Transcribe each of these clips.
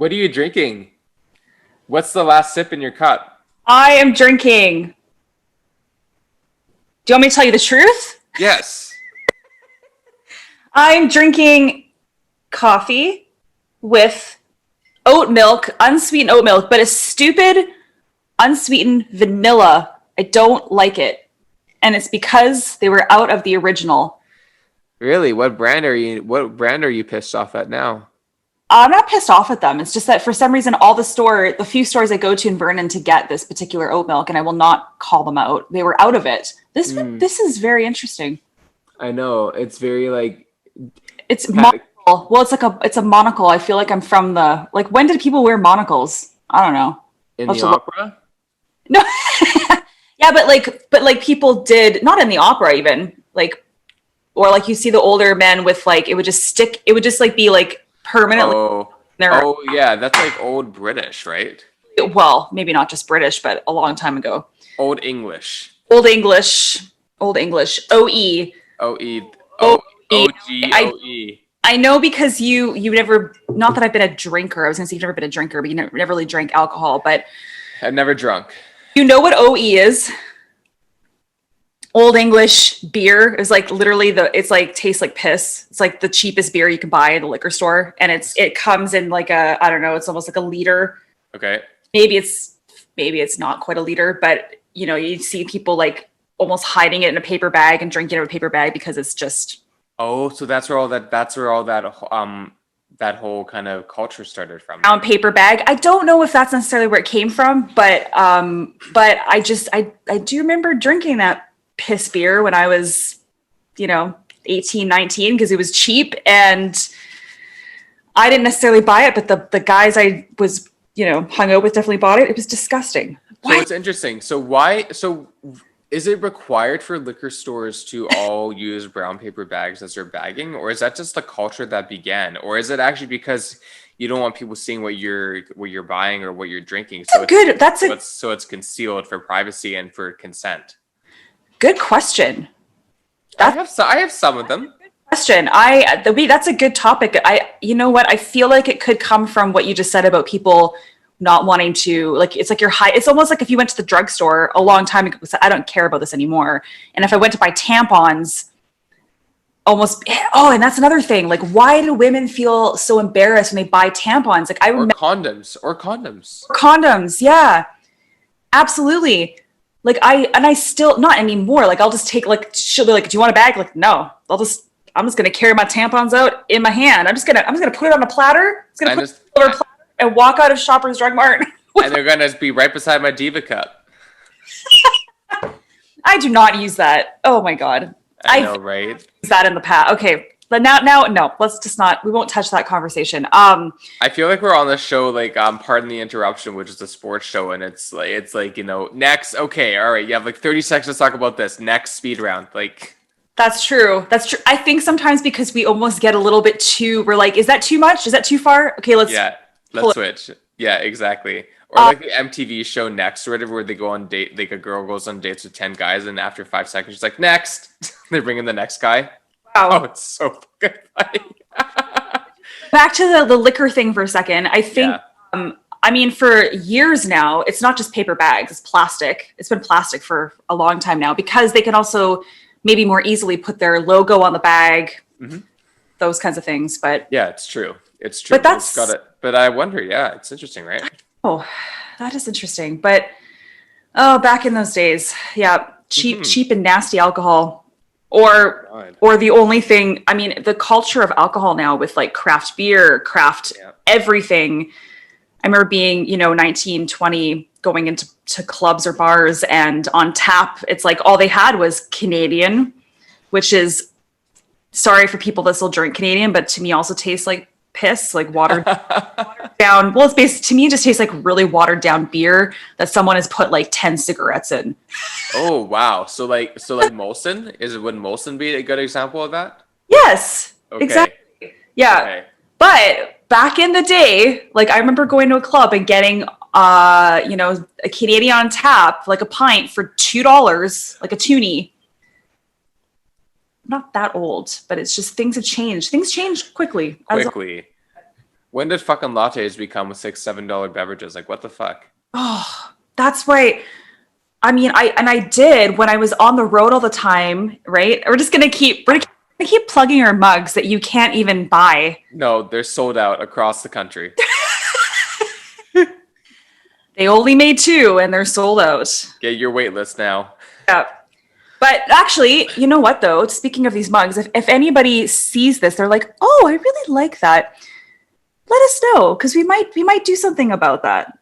What are you drinking? What's the last sip in your cup? I am drinking. Do you want me to tell you the truth? Yes. I'm drinking coffee with oat milk, unsweetened oat milk, but a stupid unsweetened vanilla. I don't like it. And it's because they were out of the original. Really? What brand are you pissed off at now? I'm not pissed off at them. It's just that for some reason, the few stores I go to in Vernon to get this particular oat milk, and I will not call them out, they were out of it. This is very interesting. I know. It's very like It's monocle. Well, it's a monocle. I feel like I'm from when did people wear monocles? I don't know. in the opera. No. Yeah, but people did not in the opera even or like you see the older men with it would just stick. It would just be permanently. Oh yeah, that's like old British, right? Well, maybe not just British, but a long time ago. Old English. Old English. Old English. OE. OE. OE. OGOE. I know because you never, not that I've been a drinker. I was going to say you've never been a drinker, but you never really drank alcohol. But I've never drunk. you know what OE is? Old English beer is literally tastes like piss. It's like the cheapest beer you can buy at a liquor store. And it comes in I don't know, it's almost like a liter. Okay. Maybe it's not quite a liter, but you see people almost hiding it in a paper bag and drinking it in a paper bag because it's just. Oh, so that's where all that whole kind of culture started from. Brown paper bag. I don't know if that's necessarily where it came from, but I do remember drinking that piss beer when I was 18, 19 because it was cheap and I didn't necessarily buy it, but the guys I was hung out with definitely bought it. It was disgusting. So it's interesting. So is it required for liquor stores to all use brown paper bags as their bagging, or is that just the culture that began, or is it actually because you don't want people seeing what you're buying or what you're drinking? So it's concealed for privacy and for consent. Good question. I have some of them. Question. That's a good topic. You know what? I feel like it could come from what you just said about people not wanting to it's like you're high. It's almost like if you went to the drugstore a long time ago. I don't care about this anymore. And if I went to buy tampons, and that's another thing. Why do women feel so embarrassed when they buy tampons? I remember or condoms. Condoms, yeah, absolutely. I still not anymore. I'll just take she'll be like, "Do you want a bag?" No, I'm just gonna carry my tampons out in my hand. I'm just gonna put it on a platter. It's gonna put it on a platter and walk out of Shoppers Drug Mart. And they're gonna be right beside my Diva cup. I do not use that. Oh my god. I know, right? Used that in the past. Okay. But now, no, let's just not, we won't touch that conversation. I feel like we're on the show, pardon the interruption, which is a sports show. And it's next. Okay. All right. You have 30 seconds to talk about this next speed round. That's true. I think sometimes because we almost get a little bit we're is that too much? Is that too far? Okay. Let's switch. Yeah, exactly. Or the MTV show Next or whatever, where they go on date, a girl goes on dates with 10 guys, and after 5 seconds, she's like, next. They bring in the next guy. Wow. Oh, it's so fucking funny. Back to the liquor thing for a second. I think, for years now, it's not just paper bags, it's plastic. It's been plastic for a long time now because they can also maybe more easily put their logo on the bag, those kinds of things. But yeah, it's true. It's true. But I wonder, it's interesting, right? Oh, that is interesting. But back in those days, cheap and nasty alcohol. Or the only thing, the culture of alcohol now with craft beer, everything. I remember being, 19, 20, going into clubs or bars, and on tap, it's all they had was Canadian, which is, sorry for people that still drink Canadian, but to me also tastes like piss, watered down. Well, to me, it just tastes like really watered down beer that someone has put 10 cigarettes in. Oh, wow. So Molson, would Molson be a good example of that? Yes, okay. Exactly. Yeah. Okay. But back in the day, I remember going to a club and getting, a Canadian on tap, a pint for $2, a toonie. I'm not that old, but it's just things have changed. Things change quickly. When did fucking lattes become $6, $7 beverages? Like, what the fuck? Oh, that's why. I mean, I did when I was on the road all the time, right? We're gonna keep plugging our mugs that you can't even buy. No, they're sold out across the country. They only made two and they're sold out. Get your wait list now. Yeah. But actually, you know what though? Speaking of these mugs, if anybody sees this, they're like, "Oh, I really like that." Let us know because we might do something about that.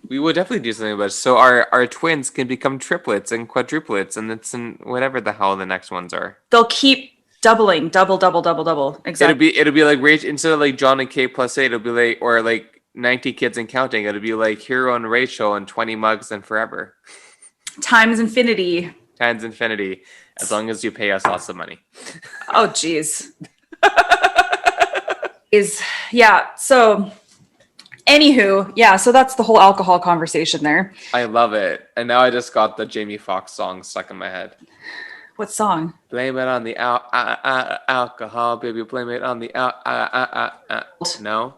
We will definitely do something about it. So our twins can become triplets and quadruplets, and it's in whatever the hell the next ones are. They'll keep doubling, double, double, double, double. Exactly. It'll be like Rachel instead of like John and Kate plus 8. It'll be like or like 90 kids and counting. It'll be like Hero and Rachel and 20 mugs and forever. Times infinity. Times infinity, as long as you pay us lots of money. Oh, geez. Yeah. So, anywho, yeah. So that's the whole alcohol conversation there. I love it, and now I just got the Jamie Foxx song stuck in my head. What song? Blame it on the alcohol, baby. Blame it on the No.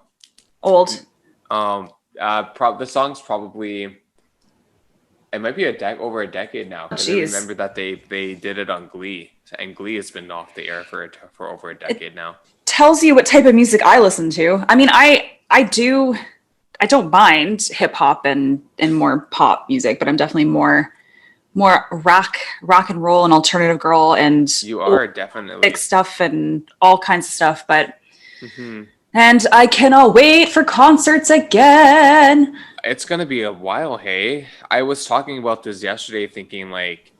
Old. The song's probably it might be over a decade now. Because I remember that they did it on Glee, and Glee has been off the air for over a decade now. Tells you what type of music I listen to. I mean, I don't mind hip hop and more pop music, but I'm definitely more rock and roll and alternative girl and you are definitely big stuff and all kinds of stuff. But and I cannot wait for concerts again. It's gonna be a while. Hey, I was talking about this yesterday, thinking like,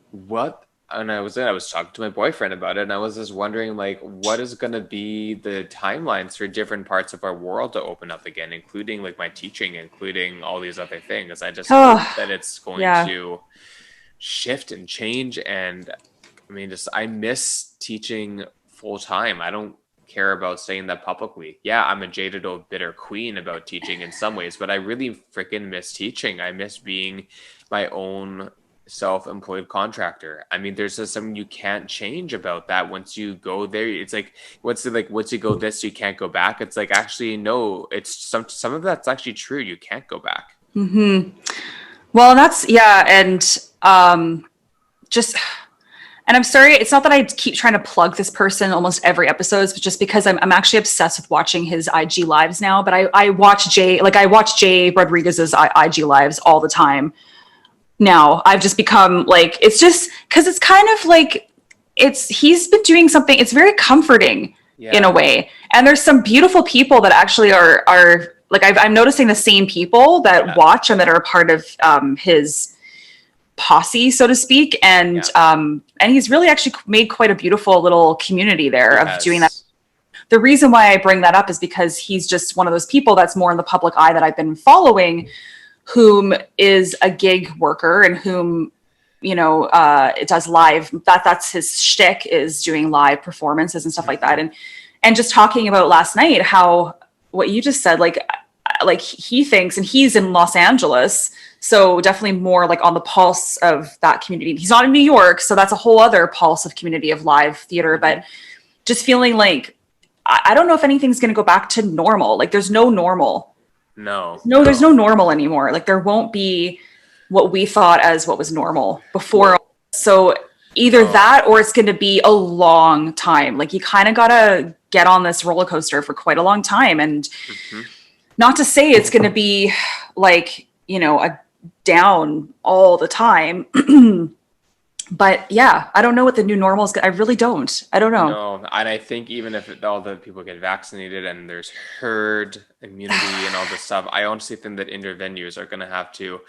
what? And I was talking to my boyfriend about it, and I was just wondering like, what is gonna be the timelines for different parts of our world to open up again, including like my teaching, including all these other things. I just hope that it's going to shift and change. And I mean, I miss teaching full time. I don't care about saying that publicly. Yeah, I'm a jaded old bitter queen about teaching in some ways, but I really freaking miss teaching. I miss being my own self-employed contractor. I mean, there's just something you can't change about that once you go there. It's like once you go this, you can't go back. It's like actually no, it's some of that's actually true. You can't go back. Well, that's and just and I'm sorry, it's not that I keep trying to plug this person almost every episode, but just because I'm actually obsessed with watching his IG lives now. But I watch Jay Rodriguez's IG lives all the time. Now I've just become like, it's just because it's kind of like he's been doing something. It's very comforting in a way. And there's some beautiful people that actually are like, I'm noticing the same people that watch and that are a part of his posse, so to speak. And he's really actually made quite a beautiful little community there of doing that. The reason why I bring that up is because he's just one of those people that's more in the public eye that I've been following, whom is a gig worker and whom, it does live. That's his shtick, is doing live performances and stuff like that. And just talking about last night, how what you just said, like he thinks, and he's in Los Angeles, so definitely more like on the pulse of that community. He's not in New York, so that's a whole other pulse of community of live theater. But just feeling like I don't know if anything's going to go back to normal. Like there's no normal. No, there's no normal anymore. Like there won't be what we thought as what was normal before. So either that or it's going to be a long time. Like you kind of got to get on this roller coaster for quite a long time. And not to say it's going to be like, a down all the time. But yeah, I don't know what the new normal is. I really don't. I don't know. No, and I think even if all the people get vaccinated and there's herd immunity and all this stuff, I honestly think that indoor venues are going to have to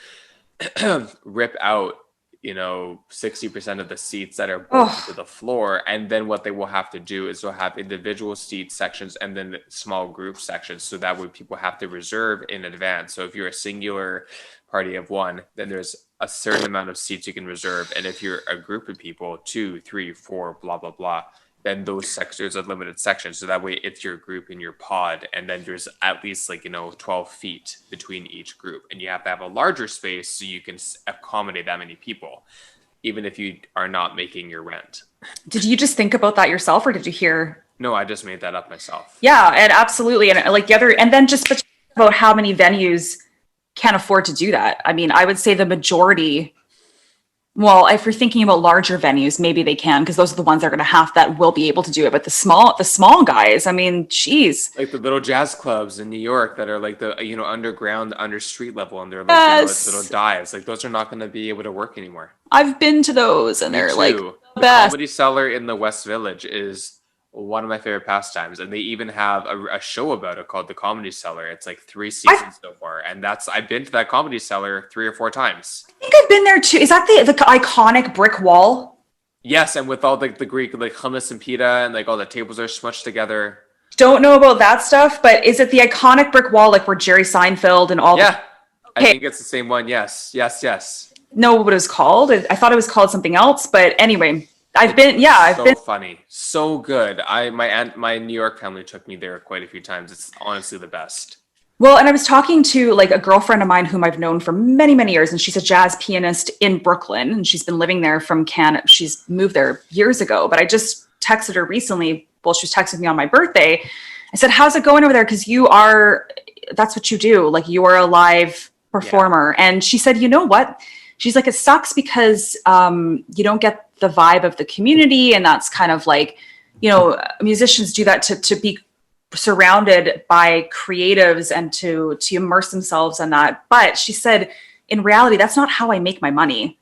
rip out, 60% of the seats that are bolted to the floor. And then what they will have to do is they'll have individual seat sections and then small group sections. So that way people have to reserve in advance. So if you're a singular party of one, then there's a certain amount of seats you can reserve. And if you're a group of people, 2, 3, 4, blah, blah, blah, then those sectors are limited sections. So that way it's your group in your pod. And then there's at least 12 feet between each group. And you have to have a larger space so you can accommodate that many people, even if you are not making your rent. Did you just think about that yourself, or did you hear No, I just made that up myself. Yeah, and absolutely. And like the other, and then just about how many venues can afford to do that. I mean, I would say the majority, well, if you're thinking about larger venues, maybe they can, because those are the ones that are going to have that will be able to do it. But the small guys, I mean, geez. Like the little jazz clubs in New York that are like the underground, under street level, and they're like little Yes. dives. Like those are not going to be able to work anymore. I've been to those and Me they're like too. the The best. Comedy Cellar in the West Village is one of my favorite pastimes, and they even have a show about it called The Comedy Cellar. It's like three I seasons so far, and that's I've been to that Comedy Cellar 3 or 4 times. think I've been there too. Is that the iconic brick wall? Yes, and with all the Greek like hummus and pita, and like all the tables are smushed together. Don't know about that stuff, but is it the iconic brick wall like where Jerry Seinfeld and all the Yeah, I okay, think it's the same one. Yes, yes, yes. know what it was called? I thought it was called something else, but anyway, It's I've so been funny, so good. My New York family took me there quite a few times. It's honestly the best. well, and I was talking to like a girlfriend of mine whom I've known for many, many years, and she's a jazz pianist in Brooklyn, and she's been living there from Canada. She's moved there years ago, but I just texted her recently. Well, she was texting me on my birthday. I said, "How's it going over there? Because that's what you do. Like you are a live Yeah. performer." And she said, "You know what?" She's like, "It sucks because you don't get the vibe of the community, and that's kind of like, musicians do that to be surrounded by creatives and to immerse themselves in that." But she said, in reality, that's not how I make my money.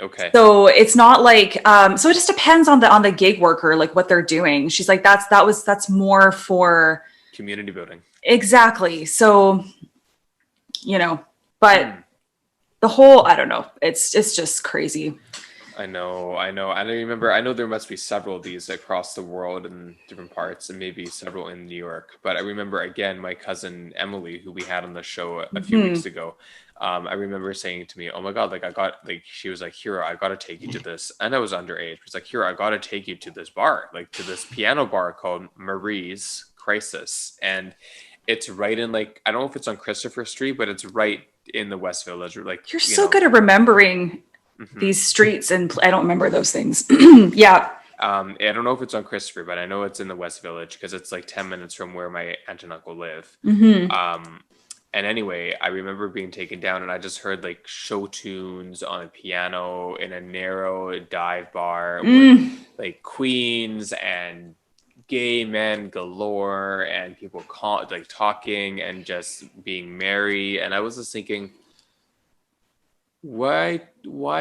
Okay. So it's not like so it just depends on the gig worker, like what they're doing. She's like, that's more for Community building. exactly. So, you know, but Hmm. the whole, I don't know, it's just crazy. I know, I know. I don't remember. I know there must be several of these across the world in different parts, and maybe several in New York. But I remember again, my cousin Emily, who we had on the show a few Hmm. weeks ago. I remember saying to me, "Oh my God, like I got like," she was like, "Hero, I gotta take you to this," and I was underage. She's like, "Hero, I gotta take you to this bar, like to this piano bar called Marie's Crisis," and it's right in like I don't know if it's on Christopher Street, but it's right in the West Village, or like You're so good at remembering Mhm. these streets, and I don't remember those things. Yeah. I don't know if it's on Christopher, but I know it's in the West Village because it's like 10 minutes from where my aunt and uncle live. Hmm. Um, and anyway, I remember being taken down and I just heard like show tunes on a piano in a narrow dive bar with Mm. like queens and gay men galore and people like talking and just being merry. And I was just thinking, why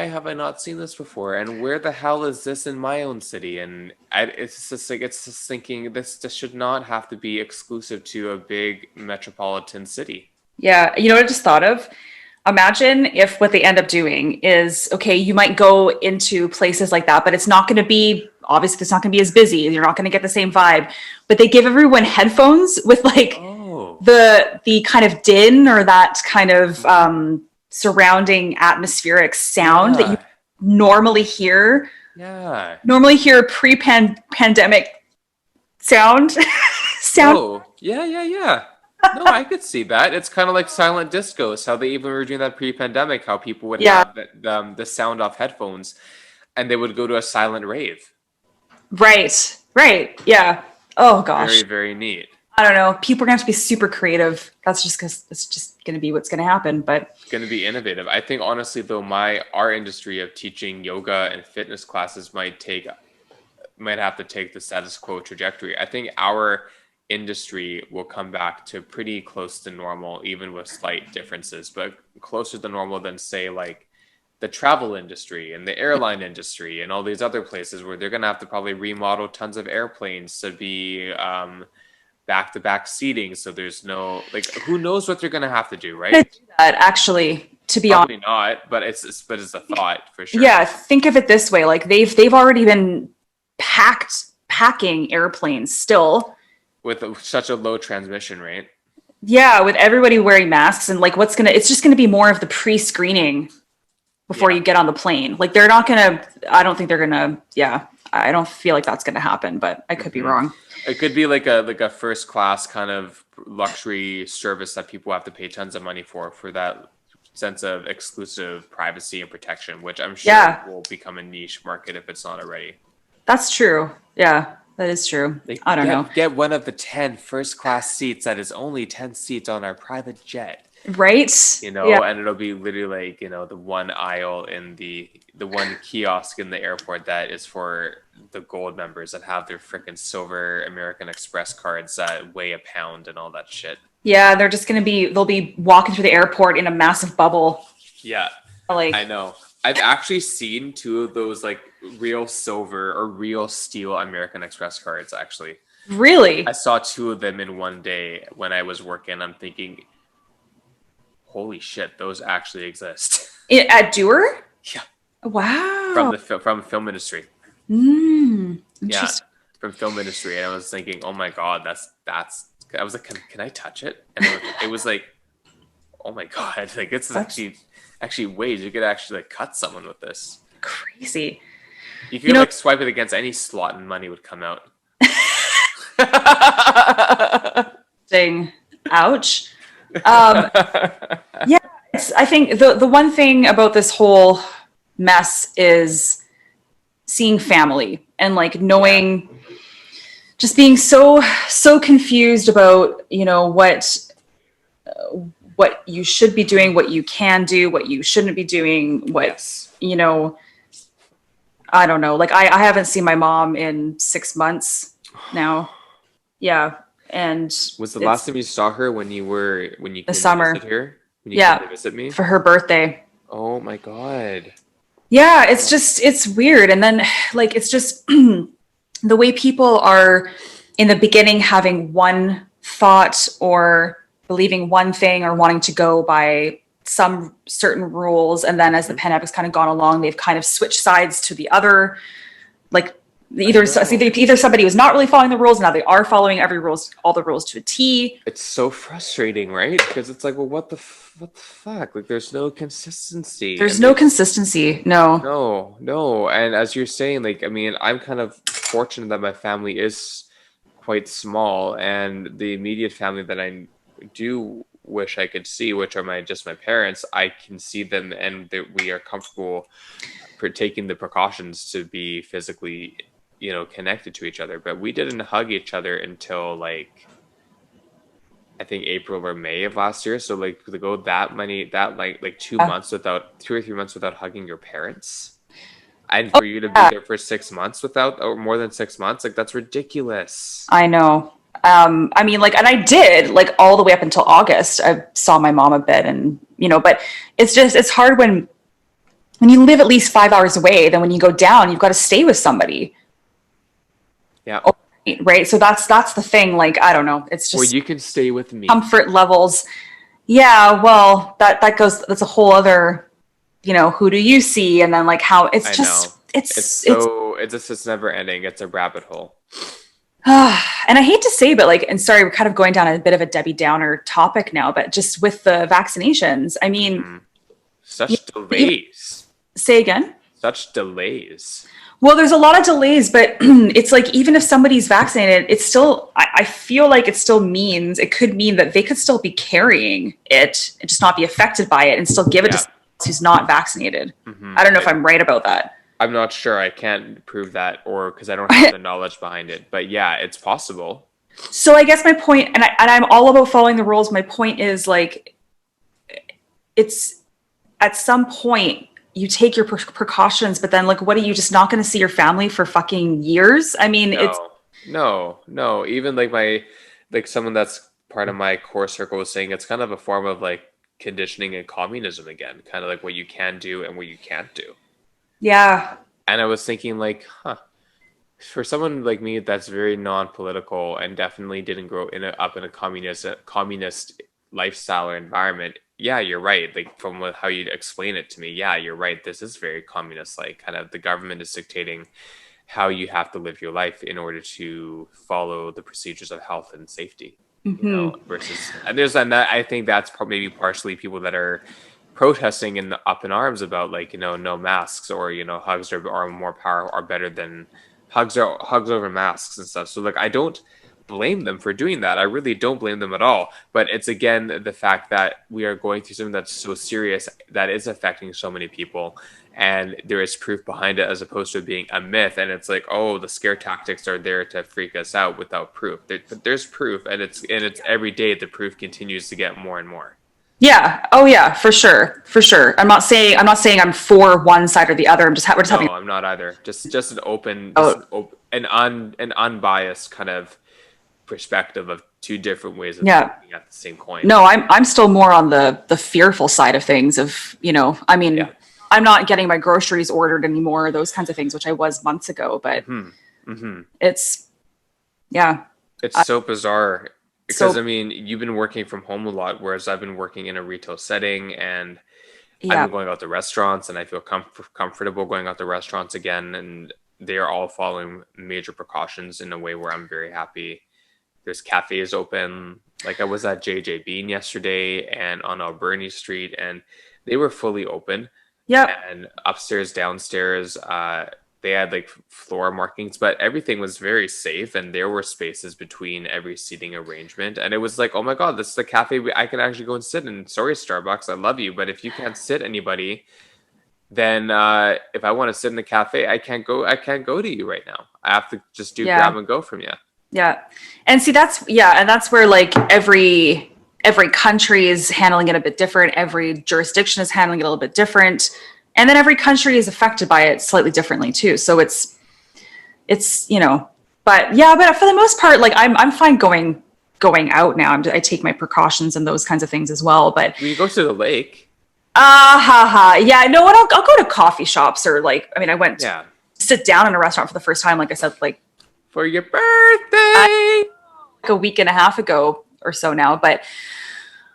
have I not seen this before? And where the hell is this in my own city? And it's just like it's just thinking this should not have to be exclusive to a big metropolitan city. Yeah. You know what I just thought of? Imagine if what they end up doing is okay, you might go into places like that, but it's not going to be obviously it's not going to be as busy. You're not going to get the same vibe. But they give everyone headphones with like Oh. the kind of din or that kind of surrounding atmospheric sound that you Yeah. normally hear Yeah. pre-pandemic sound sound. Oh. Yeah, yeah, yeah. No, I could see that. It's kind of like silent discos, how they even were doing that pre-pandemic, how people would Yeah. have the sound off headphones and they would go to a silent rave. Right. Right. Yeah. Oh gosh. Very, very neat. I don't know. People are gonna have to be super creative. That's just because it's just gonna be what's gonna happen. But Going to be innovative. I think honestly though my our industry of teaching yoga and fitness classes might have to take the status quo trajectory. I think our industry will come back to pretty close to normal even with slight differences, but closer to normal than say like the travel industry and the airline industry and all these other places where they're going to have to probably remodel tons of airplanes to be back to back seating so there's no like who knows what they're going to have to do, I'm gonna right? do that actually. To be honest, Probably not, but it's a thought for sure. yeah. Think of it this way: like they've already been packing airplanes still. With such a low transmission rate. Yeah, with everybody wearing masks and like it's just gonna be more of the pre-screening before Yeah. you get on the plane. Like they're not gonna. I don't think they're gonna. Yeah, I don't feel like that's gonna happen, but I could be Hmm. wrong. It could be like a first class kind of luxury service that people have to pay tons of money for that sense of exclusive privacy and protection, which I'm sure Yeah, will become a niche market if it's not already. that's true. Yeah. That is true. Like I don't know. get one of the 10 first class seats that is only 10 seats on our private jet. Right? Yeah. And it'll be literally like, the one aisle in the one kiosk in the airport that is for the gold members that have their freaking silver American Express cards that weigh a pound and all that shit. Yeah, they'll be walking through the airport in a massive bubble. Yeah, I Like, know. I've actually seen two of those like real silver or real steel American Express cards actually. I really? saw two of them in one day when I was working. I'm thinking, holy shit, those actually exist. At Doer? Yeah, Wow. from film industry. Yeah, Interesting. from film industry, and I was thinking, oh my god, that's. I was like, can I touch it? And it was like, oh my god, like this is That's actually ways you could actually like cut someone with this. crazy. You You could know, like swipe it against any slot and money would come out. dang, ouch. Um, yeah, I think the one thing about this whole mess is seeing family and like Yeah. knowing, just being so confused about what you should be doing, what you can do, what you shouldn't be doing, what Yes. you know I don't know. Like I haven't seen my mom in 6 months now. Yeah, and Was the last it's time you saw her when you the came to visit summer. her? When you came to Yeah, visit me? for her birthday. Oh my god. Yeah, it's weird. And then like it's just the way people are in the beginning having one thought or believing one thing or wanting to go by some certain rules, and then as the Mhm. pandemic's kind of gone along, they've kind of switched sides to the other. Like I know. either somebody was not really following the rules, now they are following all the rules to a T. It's so frustrating, right? Because it's like, well, what the fuck? Like, there's no consistency, There's and no consistency. No. no. And as you're saying, like, I mean, I'm kind of fortunate that my family is quite small, and the immediate family that I do wish I could see, which are my parents, I can see them, and that we are comfortable for taking the precautions to be physically, connected to each other. But we didn't hug each other until like I think April or May of last year. So like to go that like 2 months without 2 or 3 months without hugging your parents, and Oh, for you to be yeah, there for 6 months without, or more than 6 months, like that's ridiculous. I know. I mean, like, and I did like all the way up until August. I saw my mom a bit, and but it's hard when you live at least 5 hours away. Then when you go down, you've got to stay with somebody, Yeah. right? So that's the thing. Like, I don't know. It's Well, just you can stay with me. comfort levels. Yeah, well, that's a whole other. Who do you see, and then like how it's I know. just It's never ending. It's a rabbit hole. and I hate to say, but like, and sorry, we're kind of going down a bit of a Debbie Downer topic now, but just with the vaccinations, I mean, Hmm. you Such even delays. say again. Such delays. Well, there's a lot of delays, but it's like even if somebody's vaccinated, it's still, I feel like it still means, it could mean that they could still be carrying it and just not be affected by it and still give it to Yeah. someone else who's not vaccinated. Hmm. I don't know if I'm right about that. I'm not sure. I can't prove that, or because I don't have the knowledge behind it. But yeah, it's possible. So I guess my point, and I'm all about following the rules. My point is like, it's at some point you take your precautions, but then like, what are you just not going to see your family for fucking years? I mean, it's No, no. Even like someone that's part of my core circle was saying it's kind of a form of like conditioning and communism again, kind of like what you can do and what you can't do. yeah, And I was thinking like, huh, for someone like me that's very non-political and definitely didn't grow up in a communist lifestyle or environment. Yeah, you're right. Like from how you explain it to me, yeah, you're right. This is very communist. Like kind of the government is dictating how you have to live your life in order to follow the procedures of health and safety. Versus and that I think that's maybe partially people that are protesting and up in arms about like no masks, or hugs are more power are better than hugs over masks and stuff. So like I don't blame them for doing that. I really don't blame them at all. But it's again the fact that we are going through something that's so serious that is affecting so many people, and there is proof behind it as opposed to it being a myth. And it's like, oh, the scare tactics are there to freak us out without proof. But there's proof, and it's every day the proof continues to get more and more. Yeah. Oh yeah, for sure. For sure. I'm not saying I'm for one side or the other. We're just No, having I'm not either. Just an open, oh an unbiased kind of perspective of two different ways of yeah. looking at the same coin. No, I'm still more on the fearful side of things of, I mean, Yeah. I'm not getting my groceries ordered anymore, those kinds of things, which I was months ago, but it's yeah. It's I, so bizarre because so I mean, you've been working from home a lot, whereas I've been working in a retail setting, and I've yeah. been going out to restaurants, and I feel comfortable going out to restaurants again, and they are all following major precautions in a way where I'm very happy. There's cafes open. Like I was at JJ Bean yesterday and on Alberni Street, and they were fully open. Yep. And upstairs, downstairs, they had like floor markings, but everything was very safe, and there were spaces between every seating arrangement. And it was like, oh my god, this is the cafe I can actually go and sit in. Sorry, Starbucks, I love you, but if you can't sit anybody, then if I want to sit in the cafe, I can't go. I can't go to you right now. I have to just do Yeah. grab and go from you. Yeah. And see that's where like every country is handling it a bit different. Every jurisdiction is handling it a little bit different. And then every country is affected by it slightly differently too. So it's but yeah, but for the most part, like I'm fine going out now. I take my precautions and those kinds of things as well. But When you go to the lake, ha ha. Yeah, no, what I'll go to coffee shops or like I mean I went to yeah, sit down in a restaurant for the first time, like I said, like for your birthday. a week and a half ago or so now. But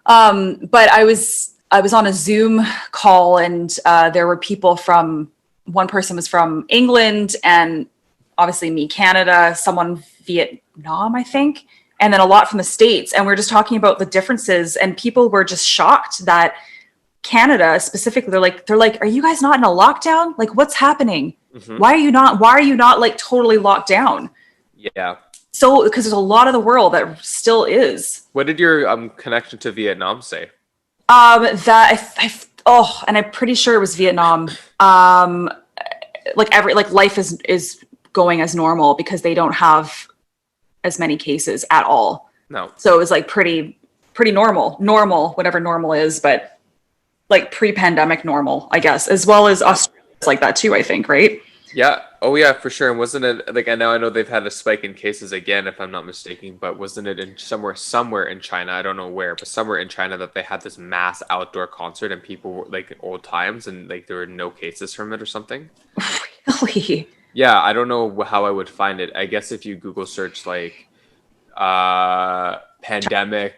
I was on a Zoom call and there were people from one person was from England and obviously me, Canada, someone Vietnam, I think, and then a lot from the States. And we are just talking about the differences and people were just shocked that Canada specifically, they're like, are you guys not in a lockdown? Like what's happening? Hmm. Why are you not like totally locked down? Yeah. So, because there's a lot of the world that still is. What did your connection to Vietnam say? And I'm pretty sure it was Vietnam. Like life is going as normal because they don't have as many cases at all. No. So it was like pretty normal, whatever normal is, but like pre-pandemic normal, I guess, as well as Australia's like that too, I think, right? Yeah. Oh, yeah, for sure. And wasn't it like I know they've had a spike in cases again, if I'm not mistaken, but wasn't it in somewhere in China? I don't know where, but somewhere in China that they had this mass outdoor concert and people were like old times and like there were no cases from it or something. Really? Yeah, I don't know how I would find it. I guess if you Google search like pandemic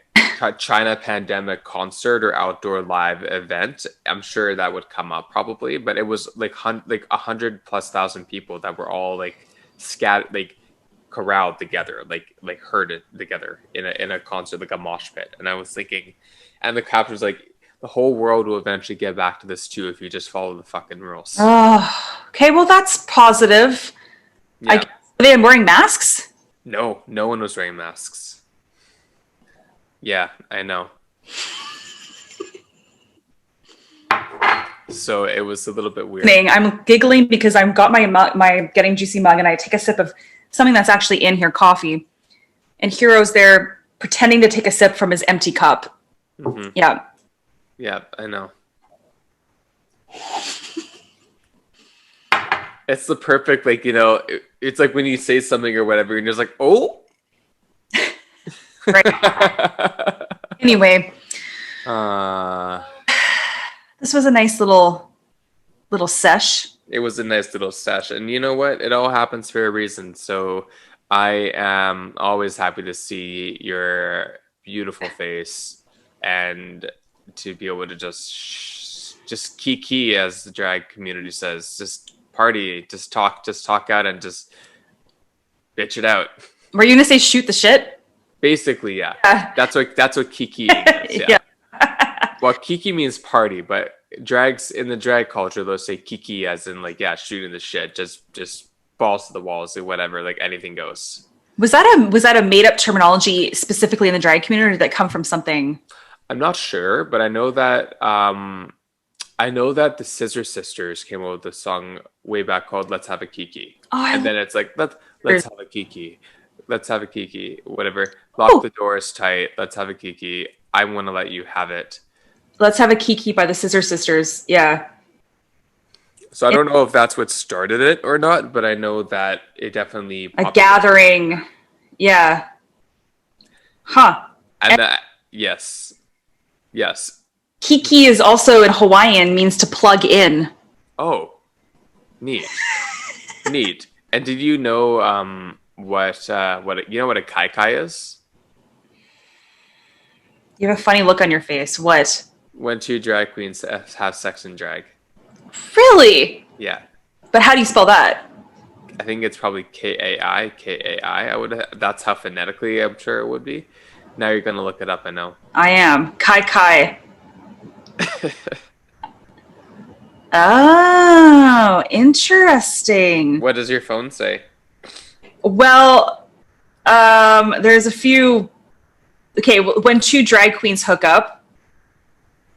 China pandemic concert or outdoor live event, I'm sure that would come up probably. But it was like 100,000+ people that were all like scattered, like corralled together, like herded together in a concert, like a mosh pit. And I was thinking, and the caption was like, the whole world will eventually get back to this too if you just follow the fucking rules. Oh, okay. Well, that's positive. I Yeah. guess. Are they wearing masks? No, no one was wearing masks. Yeah, I know. So it was a little bit weird. I'm giggling because I've got my Getting Juicy mug and I take a sip of something that's actually in here, coffee. And Hiro's there pretending to take a sip from his empty cup. Hmm. Yeah. Yeah, I know. It's the perfect, like, it's like when you say something or whatever, and you're just like, oh. Right. Anyway, uh, this was a nice little sesh. it was a nice little session. And you know what? It all happens for a reason. So I am always happy to see your beautiful face and to be able to just kiki, as the drag community says, just party, just talk out and just bitch it out. Were you gonna say shoot the shit? Basically, yeah. Yeah. That's what kikiing is. Yeah. Yeah. Well, kiki means party, but drags in the drag culture, they'll say kiki as in like, yeah, shooting the shit, just balls to the walls or whatever, like anything goes. Was that a made up terminology specifically in the drag community, or did that come from something? I'm not sure, but I know that the Scissor Sisters came out with a song way back called "Let's Have a Kiki," Oh, I and love then it's like let's it. have a Kiki, let's have a Kiki, whatever. Lock Oh, the doors tight. Let's have a Kiki. I want to let you have it. let's have a Kiki by the Scissor Sisters. Yeah. So I don't know if that's what started it or not, but I know that it definitely A popularized. gathering. Yeah. Huh. And that yes, yes. Kiki is also in Hawaiian means to plug in. Oh, neat, neat. And did you know what a kai kai is? You have a funny look on your face. What? When two drag queens have sex in drag. Really? Yeah, But how do you spell that? I think it's probably Kai Kai. I would. That's how phonetically I'm sure it would be. Now you're gonna look it up. I know. I am. Kai Kai. Oh, interesting. What does your phone say? Well, there's a few. Okay, when two drag queens hook up,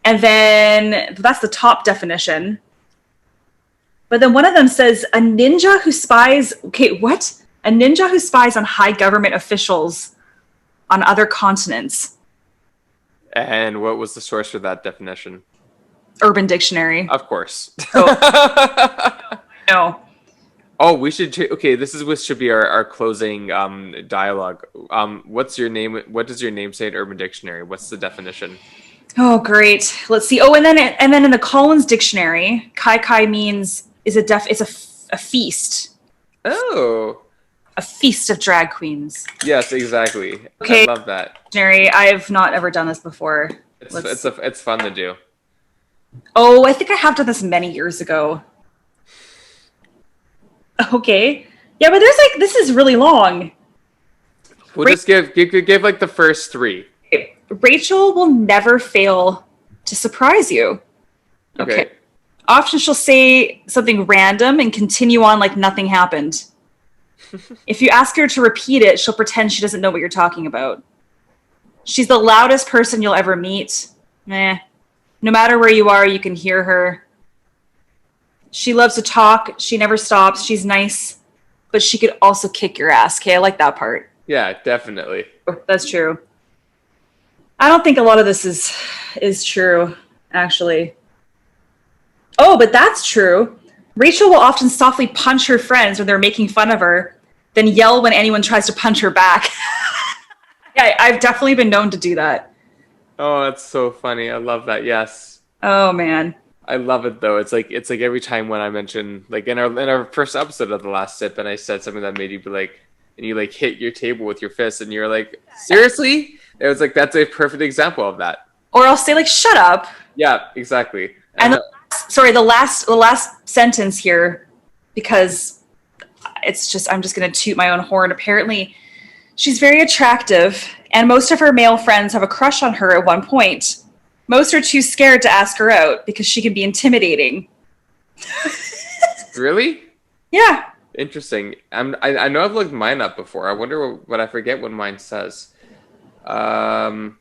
and then that's the top definition. But then one of them says a ninja who spies. Okay, what? A ninja who spies on high government officials on other continents. And what was the source for that definition? Urban Dictionary. Of course. Oh, no. Oh, we should. Okay, this is what should be our closing dialogue. What's your name? What does your name say in Urban Dictionary? What's the definition? Oh, great. Let's see. Oh, and then in the Collins Dictionary, kai kai means it's a feast, Oh, a feast of drag queens. yes, exactly. I Okay, love that. dictionary. I've not ever done this before. Let's. It's fun to do. Oh, I think I have done this many years ago. Okay. Yeah, but this is really long. We'll just give like the first three. Rachel will never fail to surprise you. Okay. Okay. Often she'll say something random and continue on like nothing happened. If you ask her to repeat it, she'll pretend she doesn't know what you're talking about. She's the loudest person you'll ever meet. Meh. No matter where you are, you can hear her. She loves to talk. She never stops. She's nice, but she could also kick your ass. Okay, I like that part. Yeah, definitely. That's true. I don't think a lot of this is true, actually. Oh, but that's true. Rachel will often softly punch her friends when they're making fun of her, then yell when anyone tries to punch her back. Yeah, I've definitely been known to do that. Oh, that's so funny. I love that. Yes. Oh man. I love it though. It's like every time when I mention like in our first episode of the last sip and I said something that made you be like and you like hit your table with your fist and you're like, seriously? It was like that's a perfect example of that. Or I'll say like, "Shut up." Yeah, exactly. And And the last sentence here, because I'm just gonna toot my own horn. Apparently, she's very attractive, and most of her male friends have a crush on her at one point. Most are too scared to ask her out because she can be intimidating. really? Yeah. Interesting. I know I've looked mine up before. I wonder what I forget what mine says. Um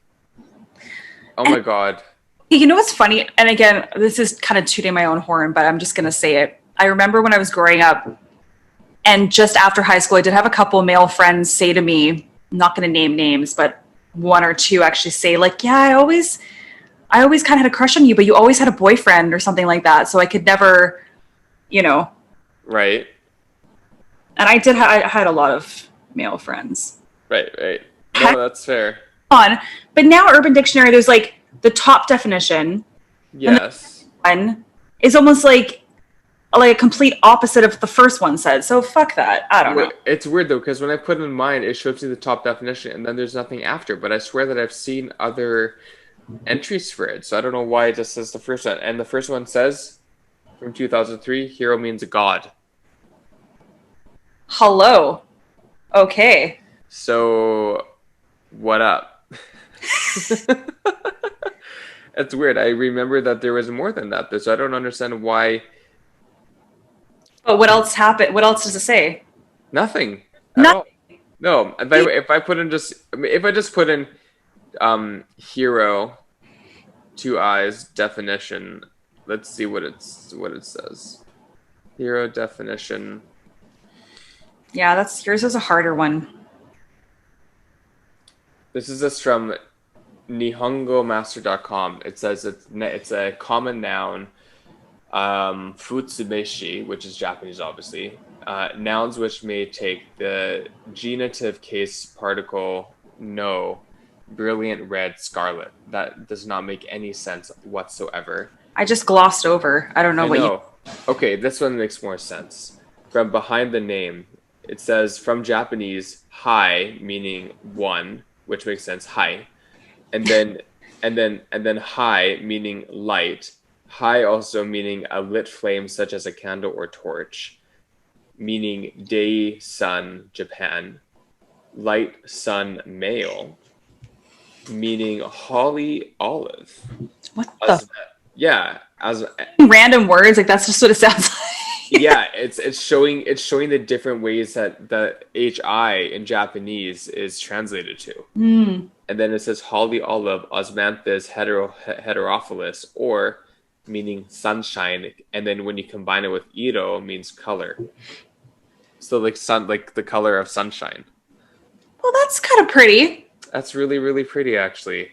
oh my god. You know what's funny? And again, this is kind of tooting my own horn, but I'm just going to say it. I remember when I was growing up, and just after high school, I did have a couple male friends say to me, I'm not going to name names, but one or two actually say, like, yeah, I always kind of had a crush on you, but you always had a boyfriend or something like that. So I could never, you know. Right. And I had a lot of male friends. Right, right. No, that's fair. But now Urban Dictionary, there's like the top definition. Yes. And the one is almost like a complete opposite of the first one said. So fuck that. I don't know. It's weird though, because when I put in mine, it shows you the top definition, and then there's nothing after. But I swear that I've seen other entries for it, so I don't know why it just says the first one. And the first one says, from 2003, hero means god. Hello. Okay. So, what up? It's weird. I remember that there was more than that, so I don't understand why. But what else happened? What else does it say? Nothing at Nothing. all. No, if I put in just if I just put in hero, two eyes, definition. Let's see what it says. Hero definition. Yeah, that's yours is a harder one. This is just from nihongomaster.com. It says it's a common noun, futsumeshi, which is Japanese, obviously. Nouns which may take the genitive case particle no, brilliant red, scarlet. That does not make any sense whatsoever. I just glossed over. I don't know I what you. know. Okay, this one makes more sense. From behind the name, it says from Japanese, hai, meaning one, which makes sense, hai. And then hai, meaning light. Hai also meaning a lit flame such as a candle or torch, meaning day, sun, Japan. Light, sun, male, meaning holly, olive. What the Yeah, as random words? Like that's just what it sounds like. yeah, it's showing the different ways that the hi in Japanese is translated to. Mm. And then it says holly olive, osmanthus heterophilus, or meaning sunshine. And then when you combine it with iro, it means color. So like sun, like the color of sunshine. Well, that's kind of pretty. That's really, really pretty, actually.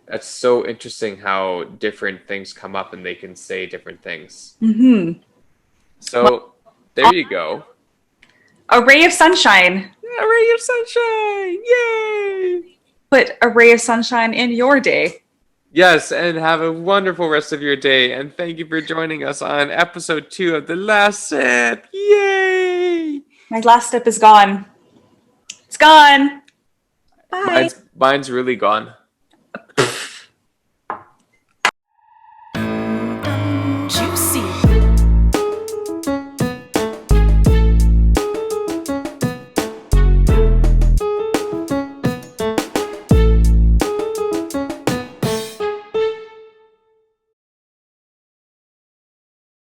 That's so interesting how different things come up and they can say different things. Mm-hmm. So there you go. A ray of sunshine. A ray of sunshine! Yay! Put a ray of sunshine in your day. Yes, and have a wonderful rest of your day. And thank you for joining us on episode 2 of The Last Sip. Yay! My last sip is gone. It's gone. Bye. Mine's really gone.